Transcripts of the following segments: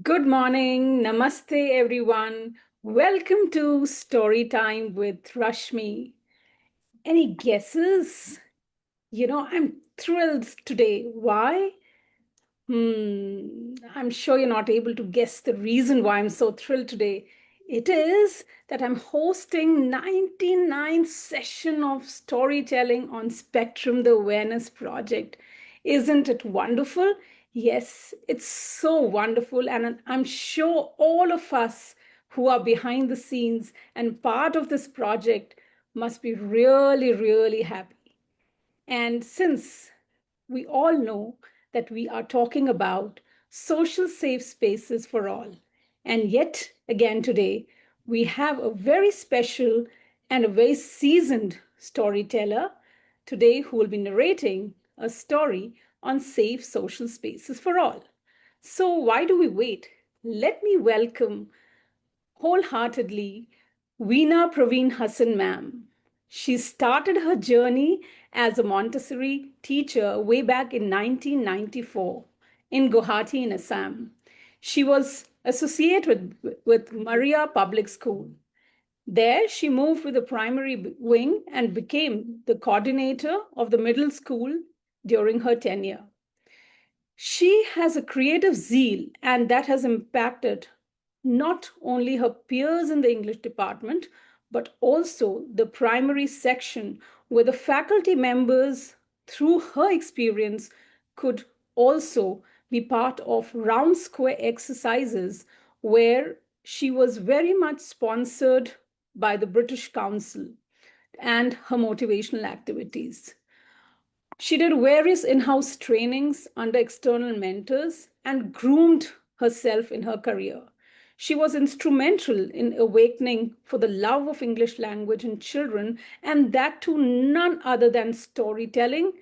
Good morning. Namaste, everyone. Welcome to Story Time with Rashmi. Any guesses? I'm thrilled today. Why? I'm sure you're not able to guess the reason why I'm so thrilled today. It is that I'm hosting 99th session of storytelling on Spectrum, the Awareness Project. Isn't it wonderful? Yes, it's so wonderful. And I'm sure all of us who are behind the scenes and part of this project must be really, really happy. And since we all know that we are talking about social safe spaces for all, and yet again today, we have a very special and a very seasoned storyteller today who will be narrating a story on safe social spaces for all. So, why do we wait? Let me welcome wholeheartedly Veena Hasan ma'am. She started her journey as a Montessori teacher way back in 1994 in Guwahati in Assam. She was associated with Maria Public School. There, she moved with the primary wing and became the coordinator of the middle school during her tenure. She has a creative zeal, and that has impacted not only her peers in the English department, but also the primary section, where the faculty members, through her experience, could also be part of round square exercises where she was very much sponsored by the British Council and her motivational activities. She did various in house trainings under external mentors and groomed herself in her career. She was instrumental in awakening for the love of English language in children, and that to none other than storytelling,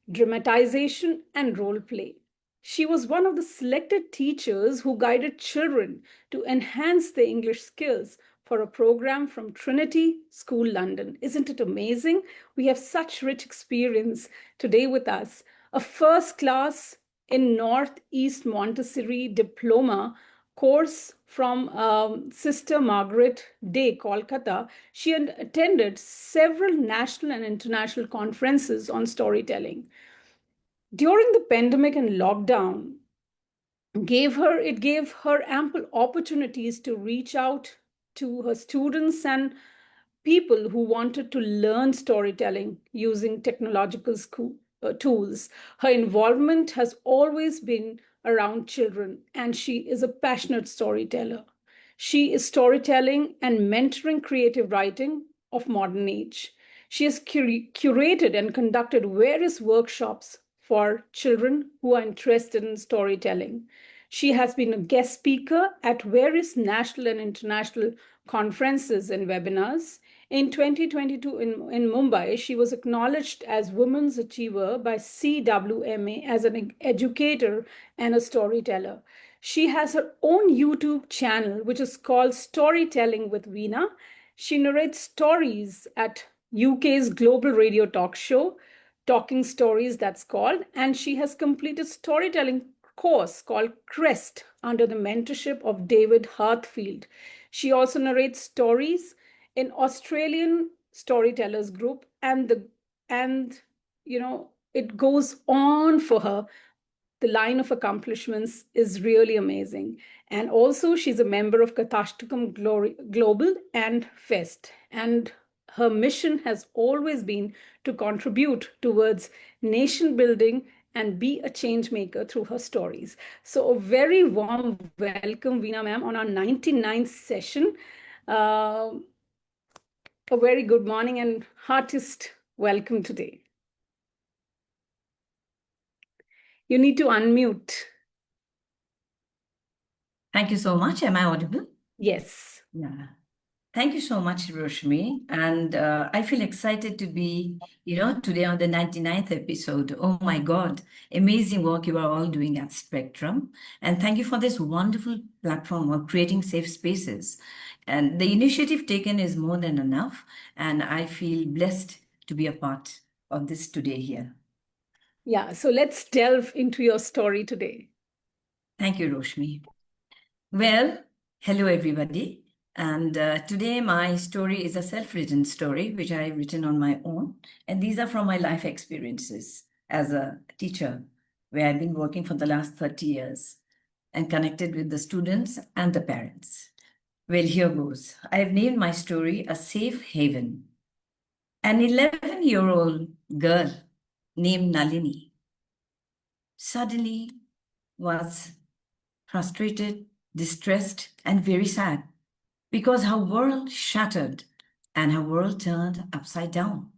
dramatization, and role play. She was one of the selected teachers who guided children to enhance their English skills for a program from Trinity School, London. Isn't it amazing? We have such rich experience today with us. A first class in Northeast Montessori Diploma course from Sister Margaret Day, Kolkata. She had attended several national and international conferences on storytelling. During the pandemic and lockdown, gave her ample opportunities to reach out to her students and people who wanted to learn storytelling using technological tools. Her involvement has always been around children, and she is a passionate storyteller. She is storytelling and mentoring creative writing of modern age. She has curated and conducted various workshops for children who are interested in storytelling. She has been a guest speaker at various national and international conferences and webinars. In 2022 in Mumbai, she was acknowledged as Women's Achiever by CWMA as an educator and a storyteller. She has her own YouTube channel, which is called Storytelling with Veena. She narrates stories at UK's global radio talk show, Talking Stories, that's called, and she has completed storytelling course called Crest under the mentorship of David Hartfield. She also narrates stories in Australian storytellers group, and it goes on for her. The line of accomplishments is really amazing. And also, she's a member of Kathashtakam Global and Fest. And her mission has always been to contribute towards nation building and be a change maker through her stories. So, a very warm welcome, Veena ma'am, on our 99th session. Uh, a very good morning and heartiest welcome today. You need to unmute. Thank you so much. Am I audible? Yes. Yeah. Thank you so much, Rashmi. And I feel excited to be, today on the 99th episode. Oh my God, amazing work you are all doing at Spectrum. And thank you for this wonderful platform of creating safe spaces. And the initiative taken is more than enough. And I feel blessed to be a part of this today here. Yeah, so let's delve into your story today. Thank you, Roshni. Well, hello everybody. And today my story is a self-written story, which I've written on my own. And these are from my life experiences as a teacher, where I've been working for the last 30 years and connected with the students and the parents. Well, here goes. I've named my story A Safe Haven. An 11-year-old girl named Nalini suddenly was frustrated, distressed, and very sad because her world shattered and her world turned upside down.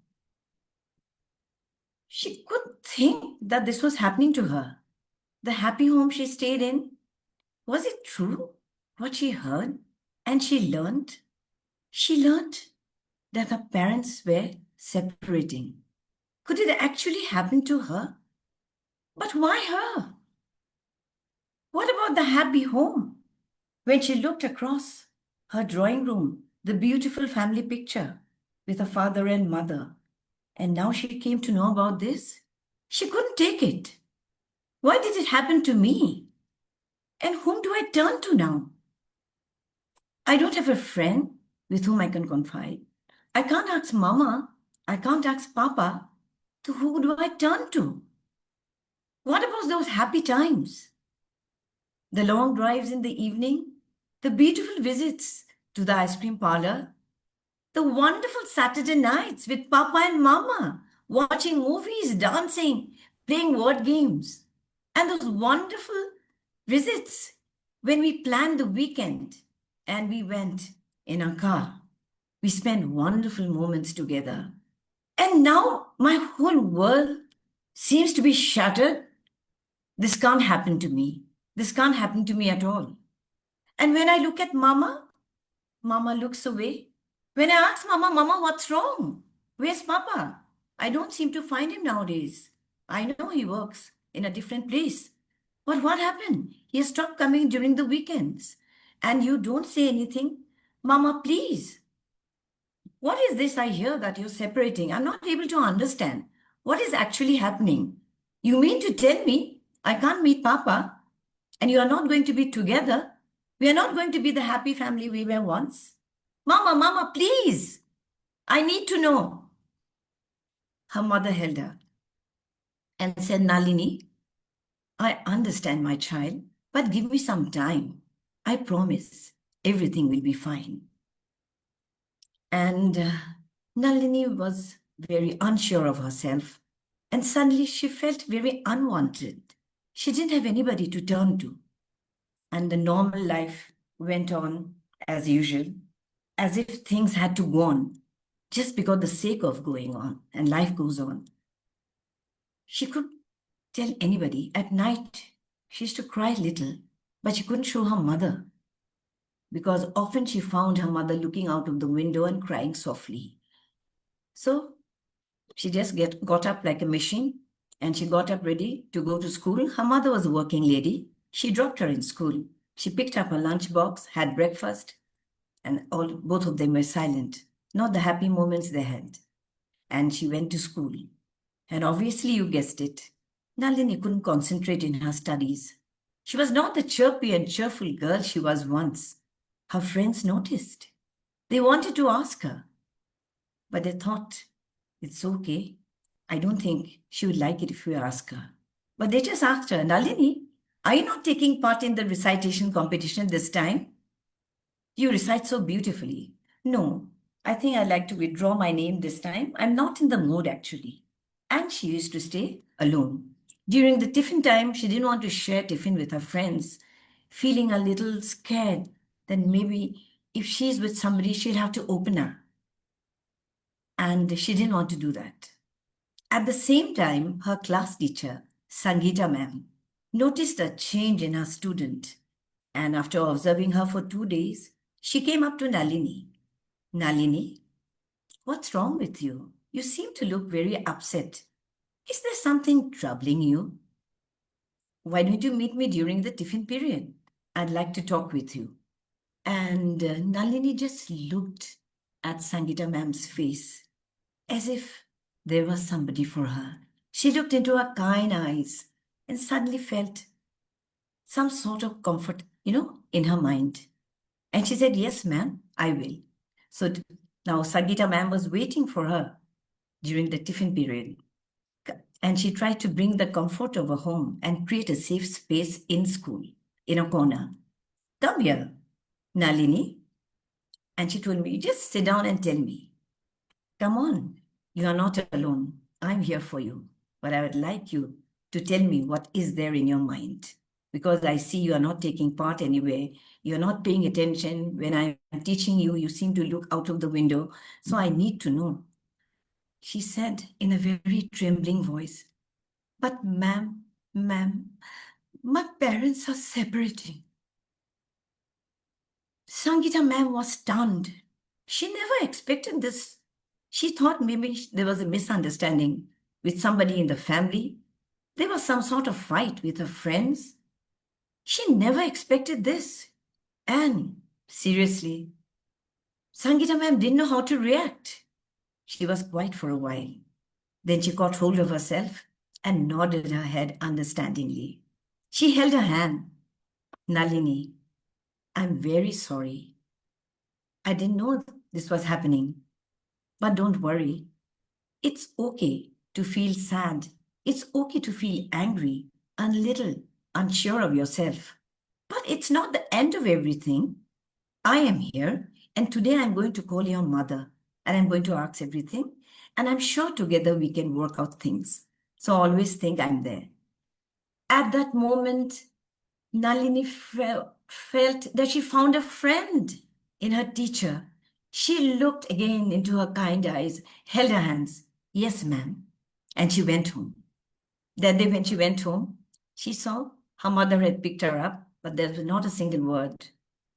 She couldn't think that this was happening to her. The happy home she stayed in, was it true? What she heard? And she learned that her parents were separating. Could it actually happen to her? But why her? What about the happy home? When she looked across her drawing room, the beautiful family picture with her father and mother, and now she came to know about this, she couldn't take it. Why did it happen to me? And whom do I turn to now? I don't have a friend with whom I can confide. I can't ask Mama. I can't ask Papa. To who do I turn to? What about those happy times? The long drives in the evening, the beautiful visits to the ice cream parlor, the wonderful Saturday nights with Papa and Mama, watching movies, dancing, playing word games, and those wonderful visits when we planned the weekend and we went in our car. We spent wonderful moments together. And now my whole world seems to be shattered. This can't happen to me. This can't happen to me at all. And when I look at Mama, Mama looks away. When I ask Mama, Mama, what's wrong? Where's Papa? I don't seem to find him nowadays. I know he works in a different place. But what happened? He has stopped coming during the weekends. And you don't say anything. Mama, please. What is this I hear that you're separating? I'm not able to understand. What is actually happening? You mean to tell me I can't meet Papa and you are not going to be together? We are not going to be the happy family we were once? Mama, Mama, please. I need to know. Her mother held her and said, Nalini, I understand, my child, but give me some time. I promise everything will be fine. And Nalini was very unsure of herself. And suddenly she felt very unwanted. She didn't have anybody to turn to. And the normal life went on as usual, as if things had to go on just because the sake of going on, and life goes on. She could tell anybody. At night, she used to cry little, but she couldn't show her mother because often she found her mother looking out of the window and crying softly. So she just got up like a machine and she got up ready to go to school. Her mother was a working lady. She dropped her in school. She picked up her lunchbox, had breakfast, and both of them were silent, not the happy moments they had. And she went to school. And obviously, you guessed it, Nalini couldn't concentrate in her studies. She was not the chirpy and cheerful girl she was once. Her friends noticed. They wanted to ask her, but they thought, it's okay. I don't think she would like it if we ask her. But they just asked her, Nalini, are you not taking part in the recitation competition this time? You recite so beautifully. No, I think I'd like to withdraw my name this time. I'm not in the mood actually. And she used to stay alone. During the tiffin time, she didn't want to share tiffin with her friends, feeling a little scared that maybe if she's with somebody, she'll have to open her. And she didn't want to do that. At the same time, her class teacher, Sangeeta ma'am, noticed a change in her student. And after observing her for 2 days, she came up to Nalini. Nalini, what's wrong with you? You seem to look very upset. Is there something troubling you? Why don't you meet me during the tiffin period? I'd like to talk with you. And Nalini just looked at Sangeeta ma'am's face as if there was somebody for her. She looked into her kind eyes and suddenly felt some sort of comfort in her mind. And she said, yes, ma'am, I will. So now Sangeeta ma'am was waiting for her during the tiffin period. And she tried to bring the comfort of a home and create a safe space in school, in a corner. Come here, Nalini. And she told me, just sit down and tell me. Come on, you are not alone. I'm here for you. But I would like you to tell me what is there in your mind. Because I see you are not taking part anywhere. You're not paying attention. When I'm teaching you, you seem to look out of the window. So I need to know. She said in a very trembling voice, but ma'am, my parents are separating. Sangeeta ma'am was stunned. She never expected this. She thought maybe there was a misunderstanding with somebody in the family. There was some sort of fight with her friends. She never expected this. And seriously, Sangeeta ma'am didn't know how to react. She was quiet for a while. Then she caught hold of herself and nodded her head understandingly. She held her hand. Nalini, I'm very sorry. I didn't know this was happening. But don't worry. It's okay to feel sad. It's okay to feel angry, a little unsure of yourself. But it's not the end of everything. I am here, and today I'm going to call your mother, and I'm going to ask everything, and I'm sure together we can work out things. So always think I'm there. At that moment, Nalini felt that she found a friend in her teacher. She looked again into her kind eyes, held her hands. Yes, ma'am. And she went home. That day, when she went home, she saw her mother had picked her up, but there was not a single word.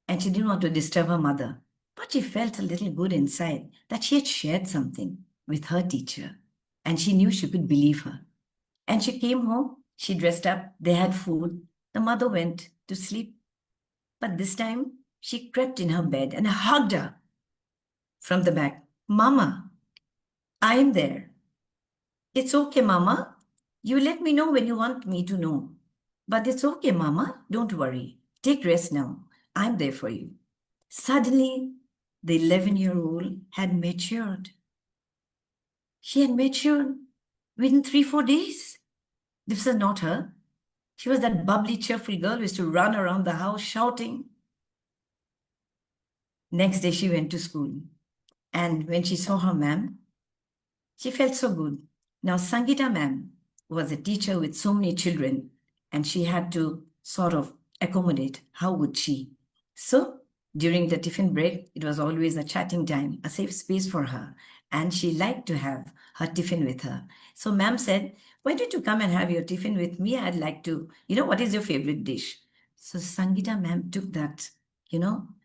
And she didn't want to disturb her mother. But she felt a little good inside that she had shared something with her teacher. And she knew she could believe her. And she came home, she dressed up, they had food. The mother went to sleep. But this time, she crept in her bed and hugged her from the back. Mama, I'm there. It's okay, Mama. You let me know when you want me to know. But it's okay, Mama. Don't worry. Take rest now. I'm there for you. Suddenly, the 11-year-old had matured. She had matured within 3-4 days. This was not her. She was that bubbly, cheerful girl who used to run around the house shouting. Next day, she went to school. And when she saw her ma'am, she felt so good. Now, Sangeeta ma'am was a teacher with so many children, and she had to sort of accommodate. How would she? So, during the tiffin break, it was always a chatting time, a safe space for her. And she liked to have her tiffin with her. So, ma'am said, why don't you come and have your tiffin with me? I'd like to, what is your favorite dish? So, Sangeeta ma'am took that,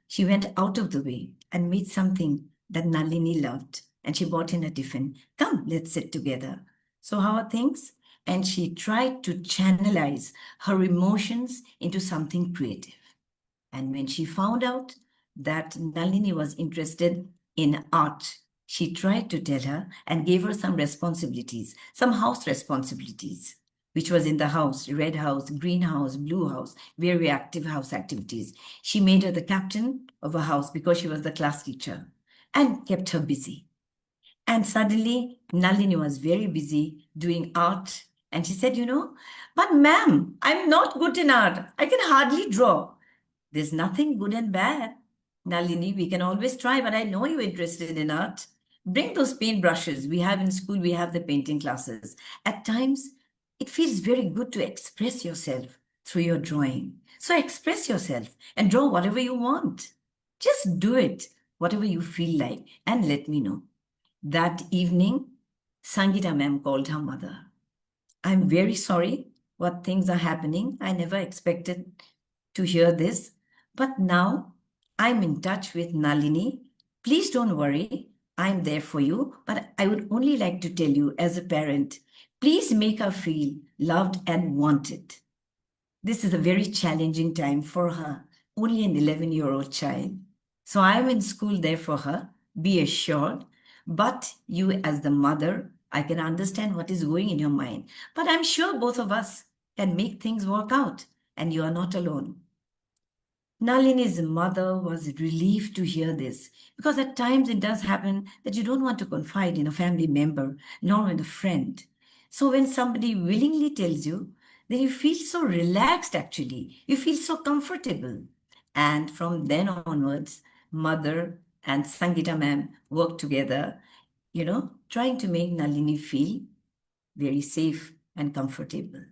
she went out of the way and made something that Nalini loved. And she brought in a tiffin. Come, let's sit together. So how are things? And she tried to channelize her emotions into something creative. And when she found out that Nalini was interested in art, she tried to tell her and gave her some responsibilities, some house responsibilities, which was in the house, red house, green house, blue house, very active house activities. She made her the captain of a house because she was the class teacher and kept her busy. And suddenly, Nalini was very busy doing art. And she said, but ma'am, I'm not good in art. I can hardly draw. There's nothing good and bad. Nalini, we can always try, but I know you're interested in art. Bring those paint brushes. We have in school, we have the painting classes. At times, it feels very good to express yourself through your drawing. So express yourself and draw whatever you want. Just do it, whatever you feel like, and let me know. That evening, Sangeeta ma'am called her mother. I'm very sorry what things are happening. I never expected to hear this. But now I'm in touch with Nalini. Please don't worry. I'm there for you. But I would only like to tell you as a parent, please make her feel loved and wanted. This is a very challenging time for her, only an 11-year-old child. So I'm in school there for her, be assured. But you, as the mother, I can understand what is going in your mind. But I'm sure both of us can make things work out, and you are not alone. Nalini's mother was relieved to hear this because at times it does happen that you don't want to confide in a family member nor in a friend. So when somebody willingly tells you, then you feel so relaxed actually. You feel so comfortable. And from then onwards, mother and Sangita ma'am worked together, trying to make Nalini feel very safe and comfortable.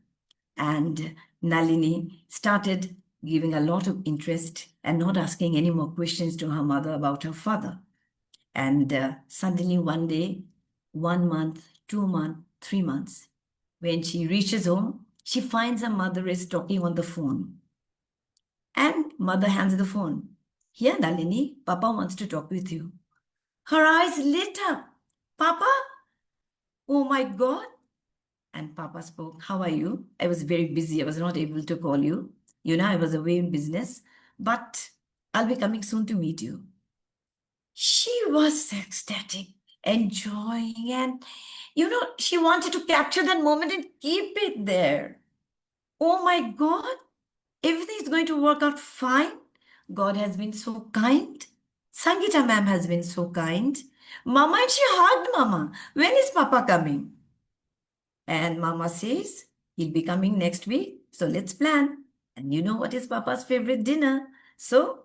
And Nalini started giving a lot of interest and not asking any more questions to her mother about her father. And suddenly one day, 1 month, 2 months, 3 months, when she reaches home, she finds her mother is talking on the phone. And mother hands the phone. Here, Nalini, Papa wants to talk with you. Her eyes lit up. Papa? Oh my God. And Papa spoke, how are you? I was very busy. I was not able to call you. I was away in business, but I'll be coming soon to meet you. She was ecstatic, enjoying, and she wanted to capture that moment and keep it there. Oh my God, everything is going to work out fine. God has been so kind. Sangita ma'am has been so kind. Mama, and she hugged Mama. When is Papa coming? And Mama says, he'll be coming next week. So let's plan. And you know what is Papa's favorite dinner? So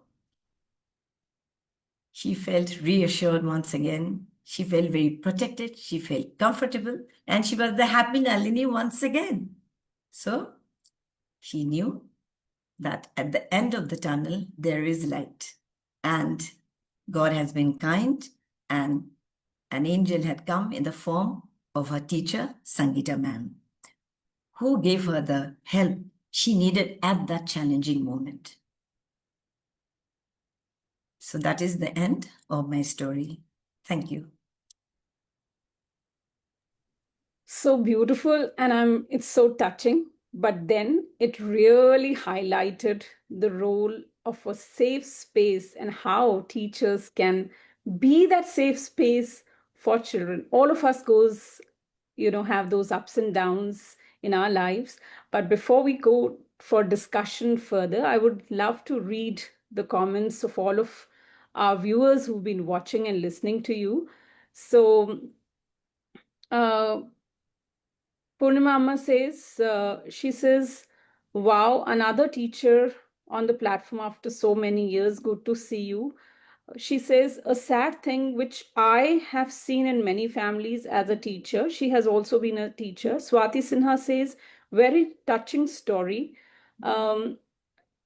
she felt reassured once again. She felt very protected. She felt comfortable. And she was the happy Nalini once again. So she knew that at the end of the tunnel, there is light. And God has been kind, and an angel had come in the form of her teacher, Sangita ma'am, who gave her the help she needed at that challenging moment. So that is the end of my story. Thank you. So beautiful, and it's so touching. But then it really highlighted the role of a safe space and how teachers can be that safe space for children. All of us have those ups and downs in our lives. But before we go for discussion further, I would love to read the comments of all of our viewers who've been watching and listening to you. So, uh, Purnima Amma says, she says, wow, another teacher on the platform after so many years. Good to see you. She says, a sad thing which I have seen in many families as a teacher. She has also been a teacher. Swati Sinha says, very touching story. Um,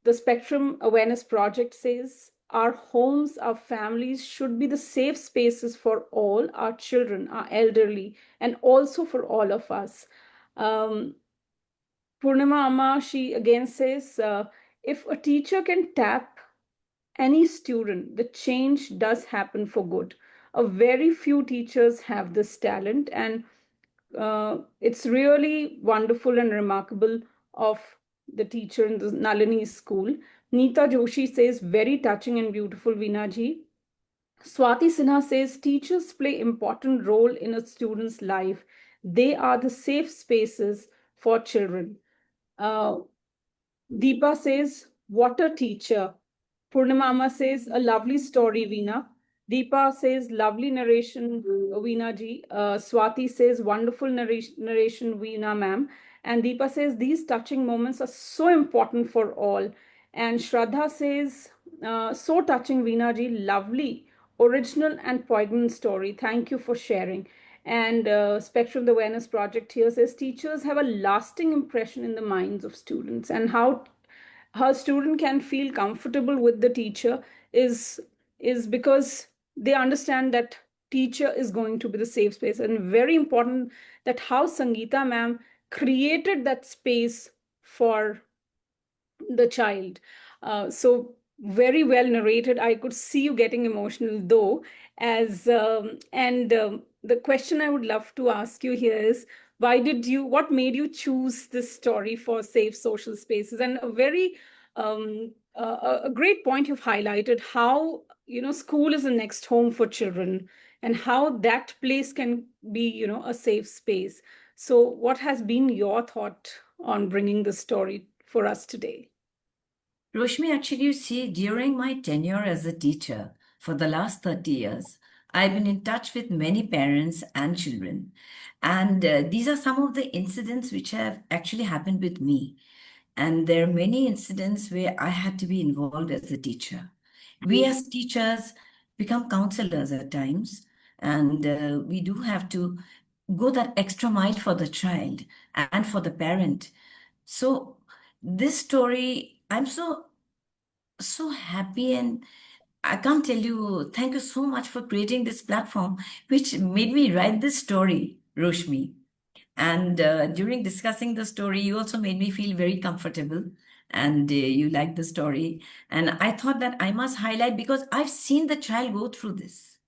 the Spectrum Awareness Project says, our homes, our families should be the safe spaces for all our children, our elderly, and also for all of us. Um, Purnima Amma, she again says, if a teacher can tap any student, the change does happen for good. A very few teachers have this talent, and it's really wonderful and remarkable of the teacher in the Nalini school. Neeta Joshi says, very touching and beautiful, Veena. Swati Sinha says, teachers play important role in a student's life. They are the safe spaces for children. Uh, Deepa says, what a teacher. Purnamama says, a lovely story, Veena. Deepa says, lovely narration, Veena ji. Swati says, wonderful narration, Veena ma'am. And Deepa says, these touching moments are so important for all. And Shraddha says, so touching, Veena ji, lovely, original and poignant story. Thank you for sharing. And Spectrum the Awareness Project here says teachers have a lasting impression in the minds of students, and how her student can feel comfortable with the teacher is because they understand that teacher is going to be the safe space. And very important that how Sangeeta ma'am created that space for the child. So very well narrated. I could see you getting emotional though. As and The question I would love to ask you here is, what made you choose this story for safe social spaces? And a great point you've highlighted, how school is the next home for children, and how that place can be a safe space. So what has been your thought on bringing this story for us today? Roshmi, actually, you see, during my tenure as a teacher for the last 30 years, I've been in touch with many parents and children. And these are some of the incidents which have actually happened with me. And there are many incidents where I had to be involved as a teacher. We as teachers become counselors at times, and we do have to go that extra mile for the child and for the parent. So, this story, I'm so happy, and I can't tell you, thank you so much for creating this platform, which made me write this story, Roshmi. And during discussing the story, you also made me feel very comfortable, and you liked the story. And I thought that I must highlight because I've seen the child go through this.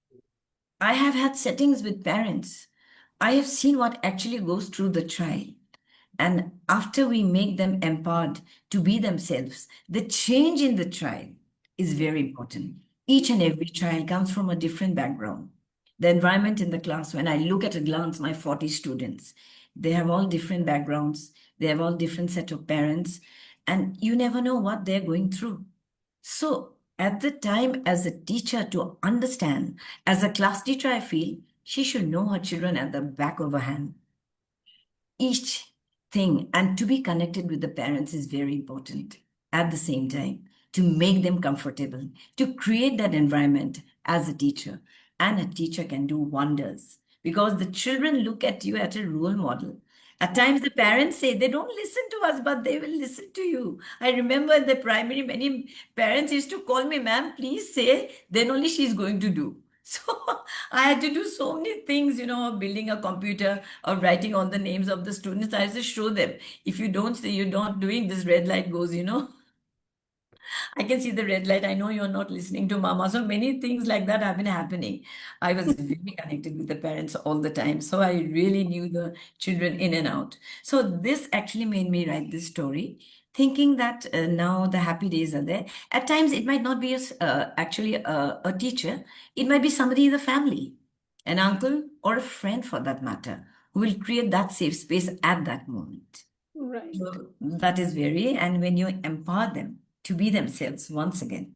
I have had settings with parents. I have seen what actually goes through the child. And after we make them empowered to be themselves, the change in the child is very important. Each and every child comes from a different background. The environment in the class, when I look at a glance, my 40 students, they have all different backgrounds, they have all different set of parents, and you never know what they're going through. So, at the time, as a teacher, to understand, as a class teacher, I feel she should know her children at the back of her hand, each thing, and to be connected with the parents is very important at the same time, to make them comfortable, to create that environment as a teacher. And a teacher can do wonders because the children look at you at a role model. At times the parents say they don't listen to us, but they will listen to you. I remember in the primary, many parents used to call me, ma'am, please say, then only she's going to do. So I had to do so many things, building a computer or writing all the names of the students. I just show them. If you don't say you're not doing this, red light goes. I can see the red light. I know you're not listening to mama. So many things like that have been happening. I was very connected with the parents all the time. So I really knew the children in and out. So this actually made me write this story, thinking that now the happy days are there. At times, it might not be actually a teacher, it might be somebody in the family, an uncle or a friend for that matter, who will create that safe space at that moment. Right. So that is very, and when you empower them to be themselves once again.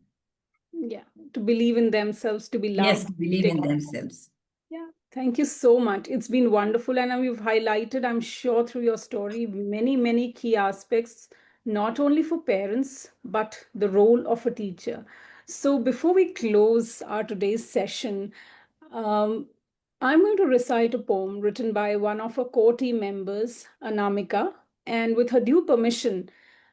Yeah. To believe in themselves, to be Yes, loved. to believe They in are. themselves. Yeah, thank you so much. It's been wonderful, and you've highlighted, I'm sure, through your story, many, many key aspects, not only for parents, but the role of a teacher. So, before we close our today's session, um, I'm going to recite a poem written by one of our core team members, Anamika, and with her due permission,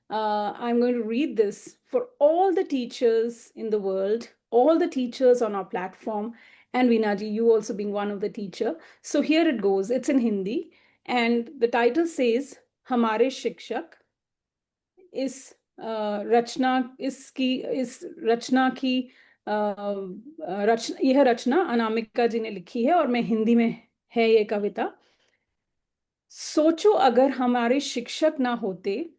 I'm going to read this for all the teachers in the world, all the teachers on our platform, and Veenaji, you also being one of the teacher. So here it goes. It's in Hindi, and the title says, "हमारे शिक्षक." इस रचना इसकी इस रचना की यह रचना अनामिका जी ने लिखी है और मैं हिंदी में है ये कविता। सोचो अगर हमारे शिक्षक ना होते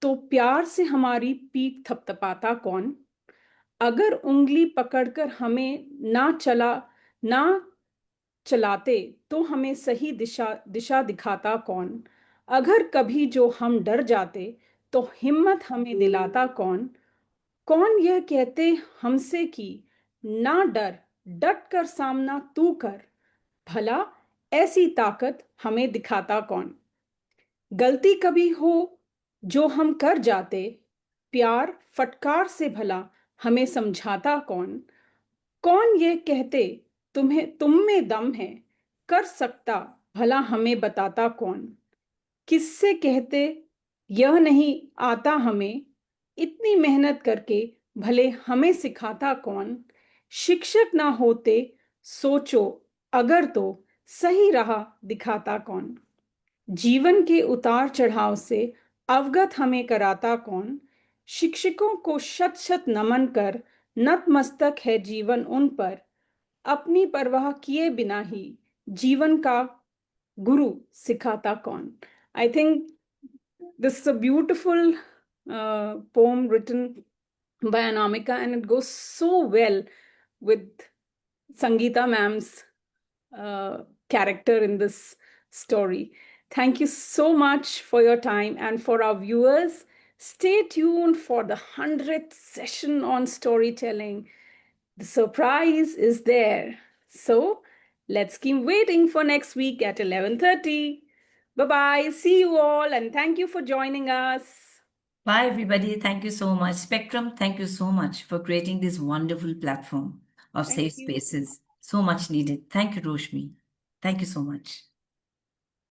तो प्यार से हमारी पीठ थपथपाता कौन? अगर उंगली पकड़कर हमें ना चलाते तो हमें सही दिशा दिशा दिखाता कौन? अगर कभी जो हम डर जाते तो हिम्मत हमें दिलाता कौन? कौन यह कहते हमसे कि ना डर, डट कर सामना तू कर, भला ऐसी ताकत हमें दिखाता कौन? गलती कभी हो जो हम कर जाते, प्यार फटकार से भला हमें समझाता कौन? कौन ये कहते तुम में दम है, कर सकता भला हमें बताता कौन? किससे कहते यह नहीं आता हमें, इतनी मेहनत करके भले हमें सिखाता कौन? शिक्षक ना होते सोचो अगर तो सही राह दिखाता कौन? जीवन के उतार चढ़ाव से अवगत हमें कराता कौन? शिक्षकों को शत शत नमन कर नतमस्तक है जीवन उन पर, अपनी परवाह किए बिना ही जीवन का गुरु सिखाता कौन? I think this is a beautiful poem written by Anamika, and it goes so well with Sangeeta ma'am's character in this story. Thank you so much for your time, and for our viewers, Stay tuned for the 100th session on storytelling. The surprise is there. So let's keep waiting for next week at 11:30. Bye-bye. See you all and thank you for joining us. Bye, everybody. Thank you so much. Spectrum, thank you so much for creating this wonderful platform of Thank safe you. spaces. So much needed. Thank you, Roshmi. Thank you so much.